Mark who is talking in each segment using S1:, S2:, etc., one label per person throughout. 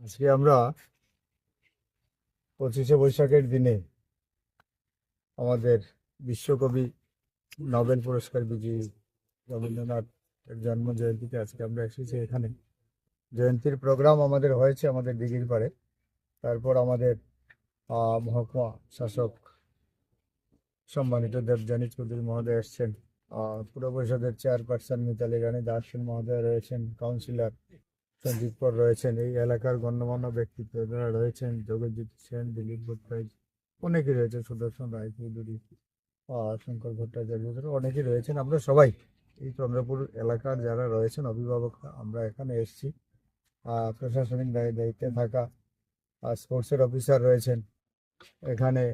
S1: আজকে আমরা 25শে বৈশাখের দিনে আমাদের বিশ্বকবি নোবেল পুরস্কার বিজয়ী রবীন্দ্রনাথের জন্ম জয়ন্তীতে আজকে আমরা এসেছি এখানে। জয়ন্তীর প্রোগ্রাম আমাদের হয়েছে আমাদের দিঘির পাড়ে। তারপর আমাদের মহকুমা শাসক সম্মানিত দেবযানী চৌধুরী মহোদয় এসছেন। পুর পরিষদের চেয়ারপারসন মিতালি রানী দাস মহোদয় রয়েছেন, কাউন্সিলর সঞ্জিত কর রয়েছেন, এই এলাকার গণ্যমান্য ব্যক্তিত্ব যারা রয়েছেন, জগজ্জিৎ সেন, দিলীপ ভট্টাচার্য, অনেকেই রয়েছে, সুদর্শন রায়চৌধুরী, শঙ্কর ভট্টাচার্য, অনেকেই রয়েছেন। আমরা সবাই এই চন্দ্রপুর এলাকার যারা রয়েছেন অভিভাবকরা আমরা এখানে এসেছি। প্রশাসনিক দায়িত্বে থাকা স্পোর্টসের অফিসার রয়েছেন এখানে,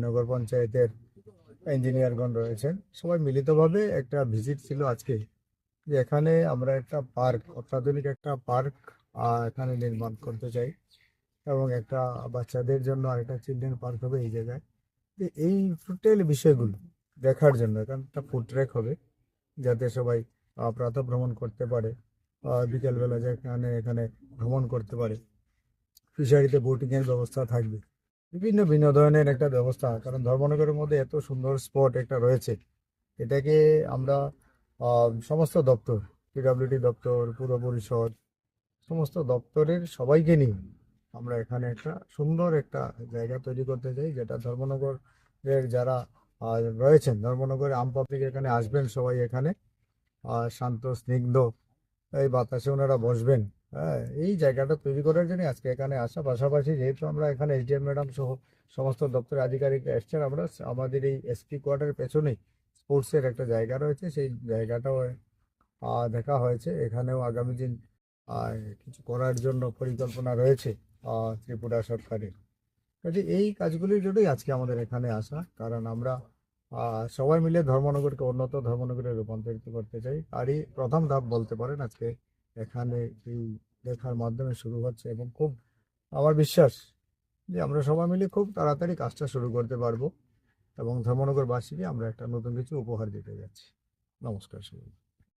S1: নগর পঞ্চায়েতের ইঞ্জিনিয়ারগণ রয়েছেন, সবাই মিলিতভাবে একটা ভিজিট ছিল আজকে, যে এখানে আমরা একটা পার্ক, অত্যাধুনিক একটা পার্ক এখানে নির্মাণ করতে চাই এবং একটা বাচ্চাদের জন্য আরেকটা চিলড্রেন পার্ক হবে এই জায়গায়। এই টোটাল বিষয়গুলো দেখার জন্য এখানে একটা ফুড ট্র্যাক হবে, যাতে সবাই প্রাতঃ ভ্রমণ করতে পারে, বিকেলবেলা যেখানে এখানে ভ্রমণ করতে পারে। ফিশারিতে বোটিংয়ের ব্যবস্থা থাকবে, বিভিন্ন বিনোদনের একটা ব্যবস্থা, কারণ ধর্মনগরের মধ্যে এত সুন্দর স্পট একটা রয়েছে। এটাকে আমরা সমস্ত দপ্তর, পিডব্লিউডি দপ্তর, পুর পরিষদ, সমস্ত দপ্তরের সবাইকে নিয়ে আমরা এখানে একটা সুন্দর একটা জায়গা তৈরি করতে চাই, যেটা ধর্মনগরের যারা রয়েছেন, ধর্মনগরের আম পাবলিক এখানে আসবেন, সবাই এখানে শান্ত স্নিগ্ধ এই বাতাসে ওনারা বসবেন। হ্যাঁ, এই জায়গাটা তৈরি করার জন্য আজকে এখানে আসা। পাশাপাশি যেহেতু আমরা এখানে এসডিএম ম্যাডাম সহ সমস্ত দপ্তরের আধিকারিকরা এসছেন, আমরা আমাদের এই এসপি কোয়ার্টারের পেছনেই স্পোর্টসের একটা জায়গা রয়েছে, সেই জায়গাটাও দেখা হয়েছে। এখানেও আগামী দিন কিছু করার জন্য পরিকল্পনা রয়েছে ত্রিপুরা সরকারের কাজে। এই কাজগুলির জন্যই আজকে আমাদের এখানে আসা, কারণ আমরা সবাই মিলে ধর্মনগরকে উন্নত ধর্মনগরে রূপান্তরিত করতে চাই। আরই প্রথম ধাপ বলতে পারেন আজকে এখানে এই দেখার মাধ্যমে শুরু হচ্ছে, এবং খুব আমার বিশ্বাস যে আমরা সবাই মিলে খুব তাড়াতাড়ি কাজটা শুরু করতে পারবো এবং ধর্মনগরবাসীকে আমরা একটা নতুন কিছু উপহার দিতে যাচ্ছি। নমস্কার সবাই।